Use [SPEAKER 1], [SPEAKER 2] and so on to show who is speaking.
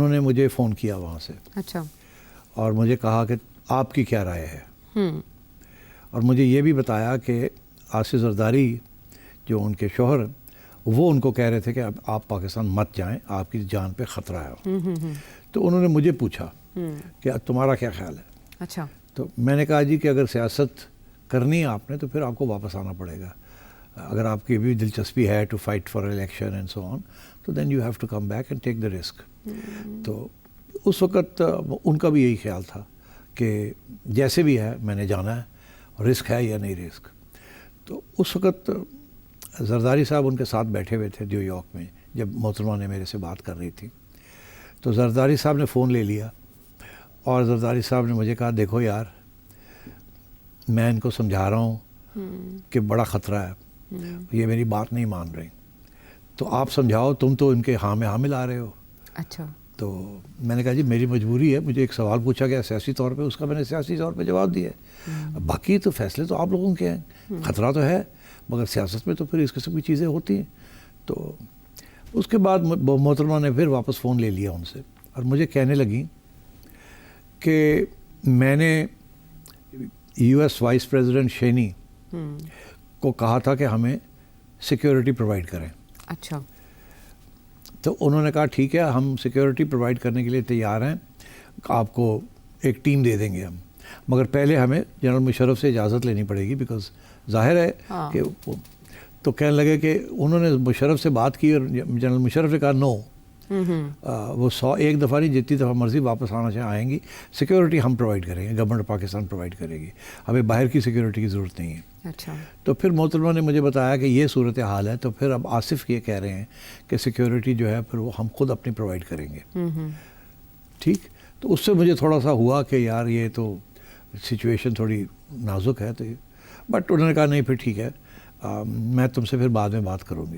[SPEAKER 1] انہوں نے مجھے فون کیا وہاں سے
[SPEAKER 2] اچھا.
[SPEAKER 1] اور مجھے کہا کہ آپ کی کیا رائے ہے، اور مجھے یہ بھی بتایا کہ آصف زرداری جو ان کے شوہر وہ ان کو کہہ رہے تھے کہ اب آپ پاکستان مت جائیں، آپ کی جان پہ خطرہ ہے. تو انہوں نے مجھے پوچھا کہ تمہارا کیا خیال ہے.
[SPEAKER 2] اچھا.
[SPEAKER 1] تو میں نے کہا جی کہ اگر سیاست کرنی ہے آپ نے تو پھر آپ کو واپس آنا پڑے گا. اگر آپ کی بھی دلچسپی ہے to fight for election and so on تو then you have to come back and take the risk. تو اس وقت ان کا بھی یہی خیال تھا کہ جیسے بھی ہے میں نے جانا ہے، رسک ہے یا نہیں رسک. تو اس وقت زرداری صاحب ان کے ساتھ بیٹھے ہوئے تھے نیو یارک میں جب محترمہ نے میرے سے بات کر رہی تھی. تو زرداری صاحب نے فون لے لیا اور زرداری صاحب نے مجھے کہا دیکھو یار میں ان کو سمجھا رہا ہوں کہ بڑا خطرہ ہے، یہ میری بات نہیں مان رہی، تو آپ سمجھاؤ، تم تو ان کے ہاں میں ہاں ملا رہے ہو.
[SPEAKER 2] اچھا. تو
[SPEAKER 1] میں نے کہا جی میری مجبوری ہے، مجھے ایک سوال پوچھا گیا سیاسی طور پہ، اس کا میں نے سیاسی طور پہ جواب دیا ہے. باقی تو فیصلے تو آپ لوگوں کے ہیں، خطرہ تو ہے مگر سیاست میں تو پھر اس قسم کی چیزیں ہوتی ہیں. تو اس کے بعد محترمہ نے پھر واپس فون لے لیا ان سے اور مجھے کہنے لگی کہ میں نے یو ایس وائس پریزیڈنٹ شینی کو کہا تھا کہ ہمیں سیکیورٹی پرووائڈ کریں.
[SPEAKER 2] اچھا.
[SPEAKER 1] تو انہوں نے کہا ٹھیک ہے ہم سیکیورٹی پرووائڈ کرنے کے لیے تیار ہیں، آپ کو ایک ٹیم دے دیں گے ہم، مگر پہلے ہمیں جنرل مشرف سے اجازت لینی پڑے گی بیکاز ظاہر ہے کہ تو کہنے لگے کہ انہوں نے مشرف سے بات کی اور جنرل مشرف نے کہا نو، وہ 101 دفعہ نہیں جتنی دفعہ مرضی واپس آنا چاہیں آئیں گی، سیکیورٹی ہم پرووائڈ کریں گے، گورنمنٹ پاکستان پرووائڈ کرے گی، ہمیں باہر کی سیکیورٹی کی ضرورت نہیں ہے.
[SPEAKER 2] اچھا.
[SPEAKER 1] تو پھر محترمہ نے مجھے بتایا کہ یہ صورت حال ہے، تو پھر اب آصف یہ کہہ رہے ہیں کہ سیکیورٹی جو ہے پھر وہ ہم خود اپنی پرووائڈ کریں گے. ٹھیک. تو اس سے مجھے تھوڑا سا ہوا کہ یار یہ تو سچویشن تھوڑی نازک ہے، تو بٹ انہوں نے کہا نہیں پھر ٹھیک ہے میں تم سے پھر بعد میں بات کروں گی.